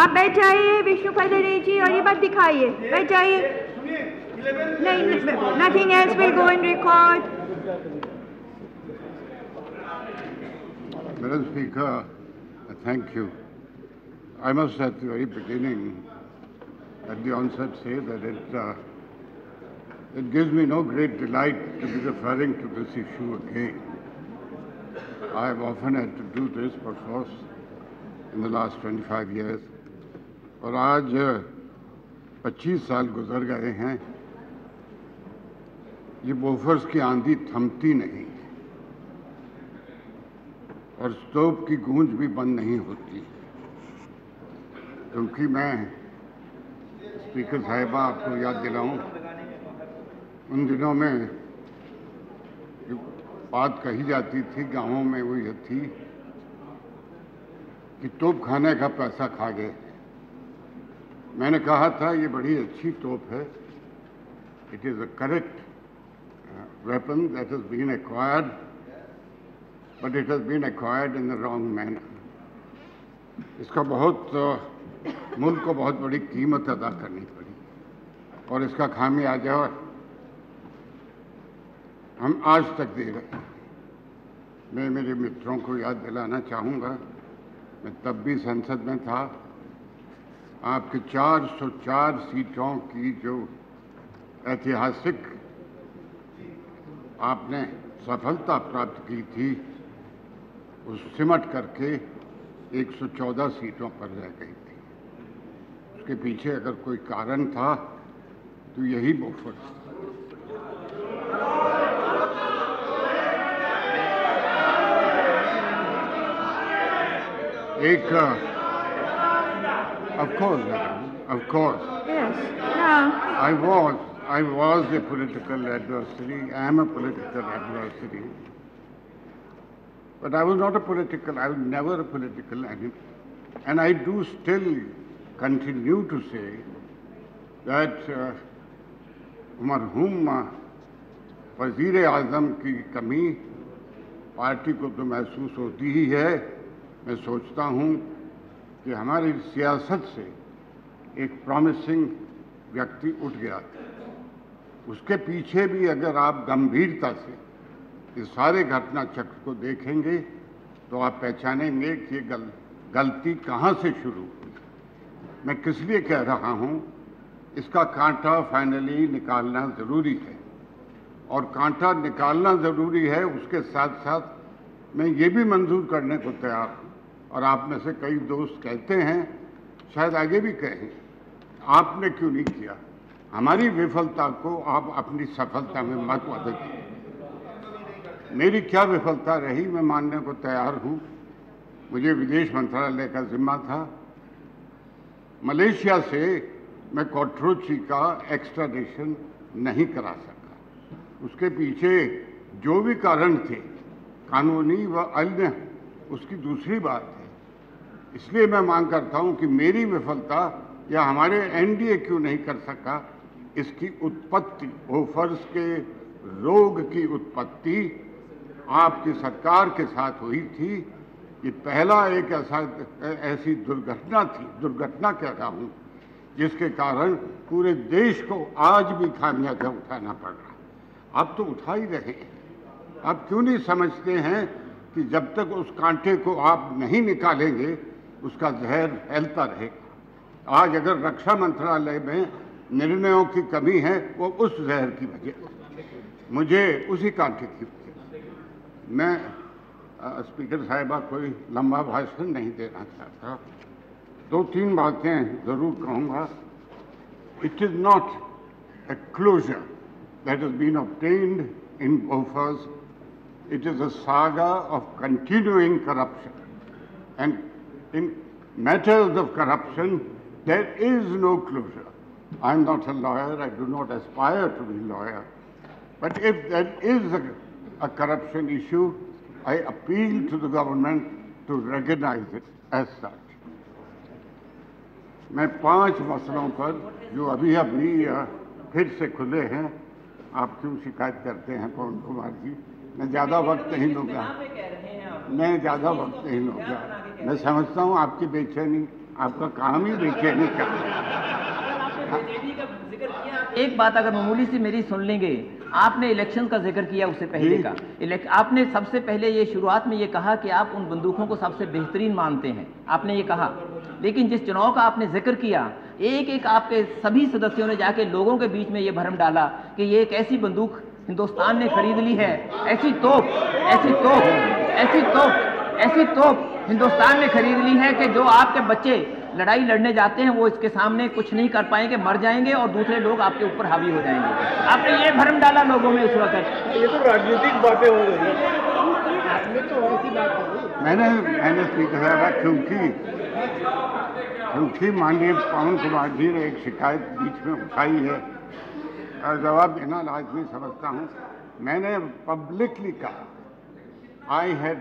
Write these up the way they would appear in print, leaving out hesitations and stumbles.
आप बैठ जाइए विष्णु फैदरे जी और ये बात दिखाइए, बैठ जाइए। नहीं, nothing else will go in record. Madam Speaker, thank you. I must at the very beginning, at the onset, say that it gives me no great delight to be referring to this issue again. I have often had to do this, perforce, in the last 25 years. और आज 25 साल गुजर गए हैं, ये Bofors की आंधी थमती नहीं और स्टोव की गूंज भी बंद नहीं होती। क्योंकि मैं स्पीकर साहिबा आपको याद दिलाऊं, उन दिनों में जो बात कही जाती थी गांवों में वो ये थी कि तोप खाने का पैसा खा गए। मैंने कहा था ये बड़ी अच्छी तोप है, it is a correct weapon that has been acquired, but it has been acquired in the wrong manner. इसका मुल्क को बहुत बड़ी कीमत अदा करनी पड़ी और इसका खामियाजा हम आज तक दे रहे हैं। मैं मेरे मित्रों को याद दिलाना चाहूँगा, मैं तब भी संसद में था। आपके 404 सीटों की जो ऐतिहासिक आपने सफलता प्राप्त की थी, उस सिमट करके 114 सीटों पर रह गई थी। उसके पीछे अगर कोई कारण था तो यही बोफर्स था। एक of course. Yes. No. I was a political adversary. I am a political adversary. But I was never a political enemy. And I do still continue to say that मरहूम वज़ीर आज़म की कमी पार्टी को तो महसूस होती ही है। मैं सोचता हूँ कि हमारी सियासत से एक प्रॉमिसिंग व्यक्ति उठ गया था। उसके पीछे भी अगर आप गंभीरता से इस सारे घटना चक्र को देखेंगे तो आप पहचानेंगे कि गलती कहाँ से शुरू हुई। मैं किस लिए कह रहा हूँ, इसका कांटा फाइनली निकालना ज़रूरी है और कांटा निकालना ज़रूरी है। उसके साथ साथ मैं ये भी मंजूर करने को तैयार हूँ और आप में से कई दोस्त कहते हैं, शायद आगे भी कहें, आपने क्यों नहीं किया। हमारी विफलता को आप अपनी सफलता में मत बदलिए। मेरी क्या विफलता रही मैं मानने को तैयार हूँ। मुझे विदेश मंत्रालय का जिम्मा था। मलेशिया से मैं कोट्रोची का एक्स्ट्राडिशन नहीं करा सका। उसके पीछे जो भी कारण थे, कानूनी व अन्य, उसकी दूसरी बात है। इसलिए मैं मांग करता हूं कि मेरी विफलता या हमारे एनडीए क्यों नहीं कर सका, इसकी उत्पत्ति, बोफर्स के रोग की उत्पत्ति आपकी सरकार के साथ हुई थी। ये पहला एक ऐसी दुर्घटना कह रहा हूँ, जिसके कारण पूरे देश को आज भी खामियाजा उठाना पड़ रहा। आप तो उठा ही रहे हैं। आप क्यों नहीं समझते हैं कि जब तक उस कांटे को आप नहीं निकालेंगे उसका जहर फैलता रहेगा। आज अगर रक्षा मंत्रालय में निर्णयों की कमी है वो उस जहर की वजह, मुझे उसी कांटे की वजह। मैं स्पीकर साहिबा कोई लंबा भाषण नहीं देना चाहता, 2-3 बातें ज़रूर कहूँगा। It is not a closure that has been obtained in Bofors. It is a saga of continuing corruption. And in matters of corruption, there is no closure. I am not a lawyer. I do not aspire to be a lawyer. But if there is a corruption issue, I appeal to the government to recognize it as such. मैं 5 मसलों पर जो अभी फिर से खुले हैं, आप क्यों शिकायत करते हैं पवन कुमार जी। मैं ज़्यादा वक्त नहीं लूँगा, मैं समझता हूँ आपकी बेचैनी आपका काम ही बेचैनी का। एक बात अगर मामूली सी मेरी सुन लेंगे, आपने इलेक्शन का जिक्र किया उससे पहले का, आपने सबसे पहले ये शुरुआत में ये कहा कि आप उन बंदूकों को सबसे बेहतरीन मानते हैं, आपने ये कहा। लेकिन जिस चुनाव का आपने जिक्र किया, एक एक आपके सभी सदस्यों ने जाके लोगों के बीच में ये भ्रम डाला कि ये एक ऐसी बंदूक हिंदुस्तान ने खरीद ली है, ऐसी तोप हिंदुस्तान ने खरीद ली है कि जो आपके बच्चे लड़ाई लड़ने जाते हैं वो इसके सामने कुछ नहीं कर पाएंगे, मर जाएंगे और दूसरे लोग आपके ऊपर हावी हो जाएंगे। आपने ये भ्रम डाला लोगों में उस वक्त। ये तो राजनीतिक बातें हो रही हैं। मैंने स्पीकर साहब क्योंकि माननीय पवन कुमार जी ने एक शिकायत बीच में उठाई है और जवाब देना लाजमी समझता हूँ। मैंने पब्लिकली कहा, I had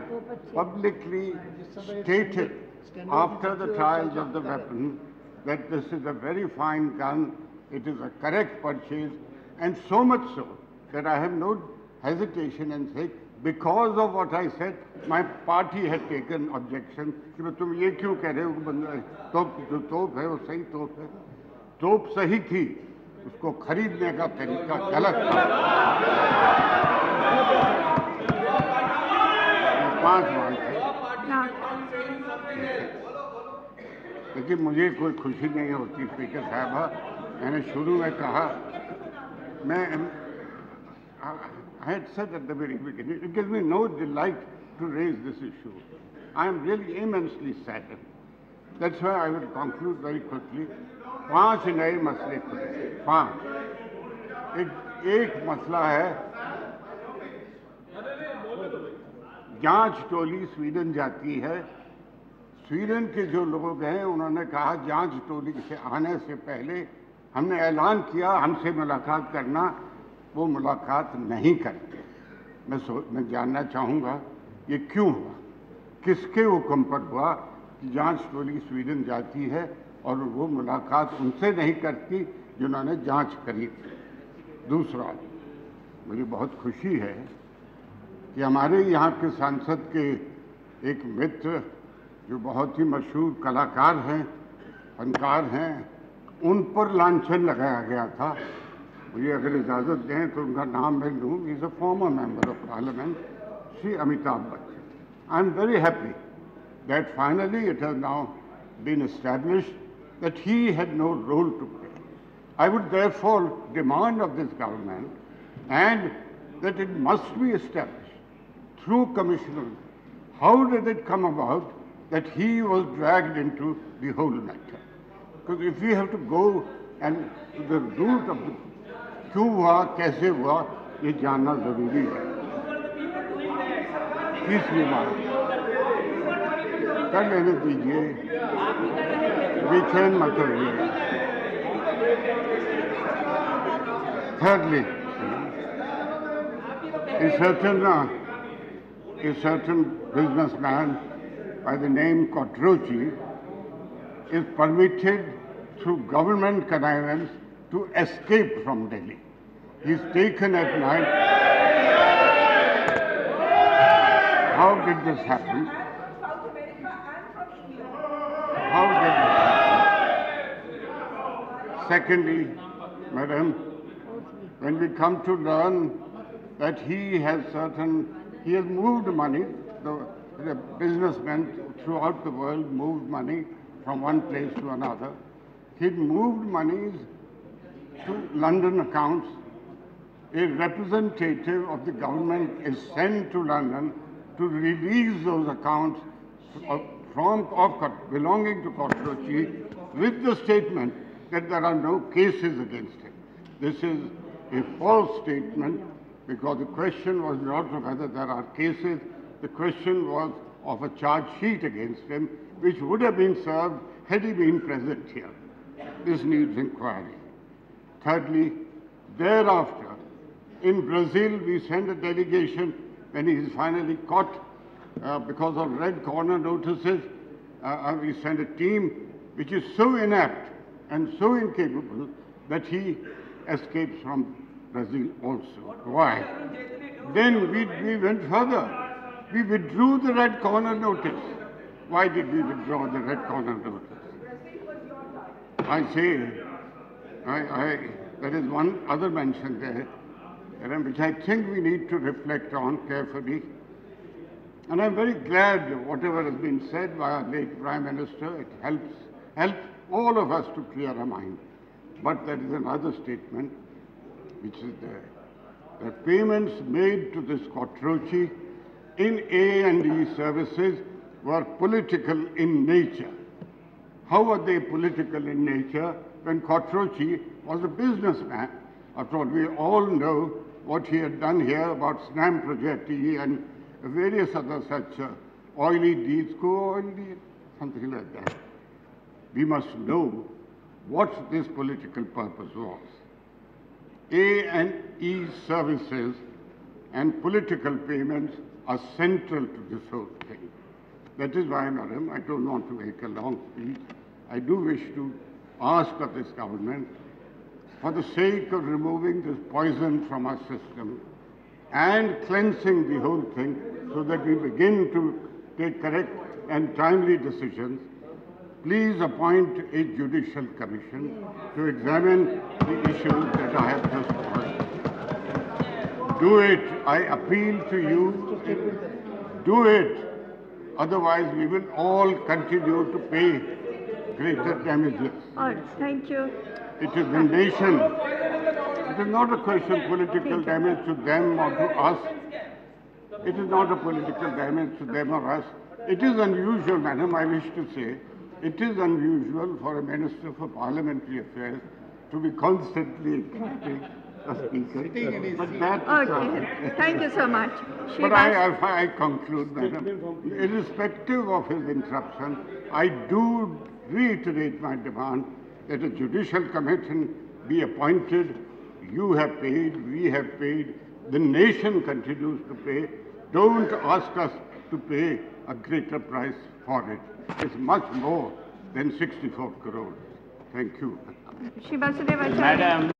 publicly stated after the trials of the weapon that this is a very fine gun, it is a correct purchase, and so much so that I have no hesitation in saying, because of what I said, my party had taken objection कि तुम ये क्यों कह रहे हो, जो तोप है वो सही तोप है, तोप सही थी, उसको खरीदने का तरीका गलत था। 5 मान थे, लेकिन मुझे कोई खुशी नहीं होती स्पीकर साहबा। मैंने शुरू में कहा, I had said at the very beginning, it gives me no delight to raise this issue. I am really immensely saddened. That's why I will conclude very quickly. 5 नए मसले खुले, 5। एक मसला है, जांच टोली स्वीडन जाती है। स्वीडन के जो लोग हैं उन्होंने कहा जांच टोली से आने से पहले हमने ऐलान किया हमसे मुलाकात करना, वो मुलाकात नहीं करते। मैं जानना चाहूँगा ये क्यों हुआ, किसके हुक्म पर हुआ कि जांच टोली स्वीडन जाती है और वो मुलाकात उनसे नहीं करती जिन्होंने जांच करी थी। दूसरा, मुझे बहुत खुशी है कि हमारे यहाँ के सांसद के एक मित्र जो बहुत ही मशहूर कलाकार हैं, फनकार हैं, उन पर लांछन लगाया गया था। मुझे अगर इजाज़त दें तो उनका नाम मैं लूँ। He is a former member of parliament, Shri Amitabh Bachchan. I am very happy that finally it has now been established that he had no role to play. I would therefore demand of this government and that it must be established through commissioner. How did it come about that he was dragged into the whole matter? Because if we have to go and to the root of the क्यों हुआ, कैसे हुआ, ये जानना जरूरी है। तीसरी बात कर लेने दीजिए, बेचैन मत होइए। Thirdly, a certain businessman by the name Quattrochi is permitted through government connivance to escape from Delhi. He is taken at night. How did this happen? How did this happen? Secondly, Madam, when we come to learn that he has moved money, the businessmen throughout the world moved money from one place to another. He moved monies to London accounts. A representative of the government is sent to London to release those accounts belonging to Quattrochi with the statement that there are no cases against him. This is a false statement because the question was not of whether there are cases, the question was of a charge sheet against him which would have been served had he been present here. This needs inquiry. Thirdly, thereafter, in Brazil, we send a delegation when he is finally caught because of red corner notices. We send a team which is so inept and so incapable that he escapes from Brazil also. Why? Then we went further. We withdrew the red corner notice. Why did we withdraw the red corner notice? I say, there is one other mention there, which I think we need to reflect on carefully. And I'm very glad whatever has been said by our late Prime Minister, it helps all of us to clear our mind. But there is another statement which is there. The payments made to this Quattrochi in A&E services were political in nature. How were they political in nature when Quattrochi was a businessman? After all, we all know what he had done here about Snam Progetti and various other such oily deeds, co-oily, something like that. We must know what this political purpose was. A&E services and political payments are central to this whole thing. That is why, Madam, I don't want to make a long speech. I do wish to ask of this government, for the sake of removing this poison from our system and cleansing the whole thing so that we begin to take correct and timely decisions, please appoint a judicial commission to examine the issues that I have just posed. Do it. I appeal to you. Do it. Otherwise, we will all continue to pay greater damages. All right, thank you. It is the nation. It is not a question of political damage to them or to us. It is not a political damage to them or us. It is unusual, Madam, I wish to say, it is unusual for a Minister for Parliamentary Affairs to be constantly interrupting a speaker. But that is Okay, thank you so much. But I conclude, Madam, irrespective of his interruption, I do reiterate my demand that a judicial commission be appointed. You have paid, we have paid, the nation continues to pay. Don't ask us to pay a greater price for it. It's much more than 64 crores. Thank you. Shri Vasudeva Acharya. Madam,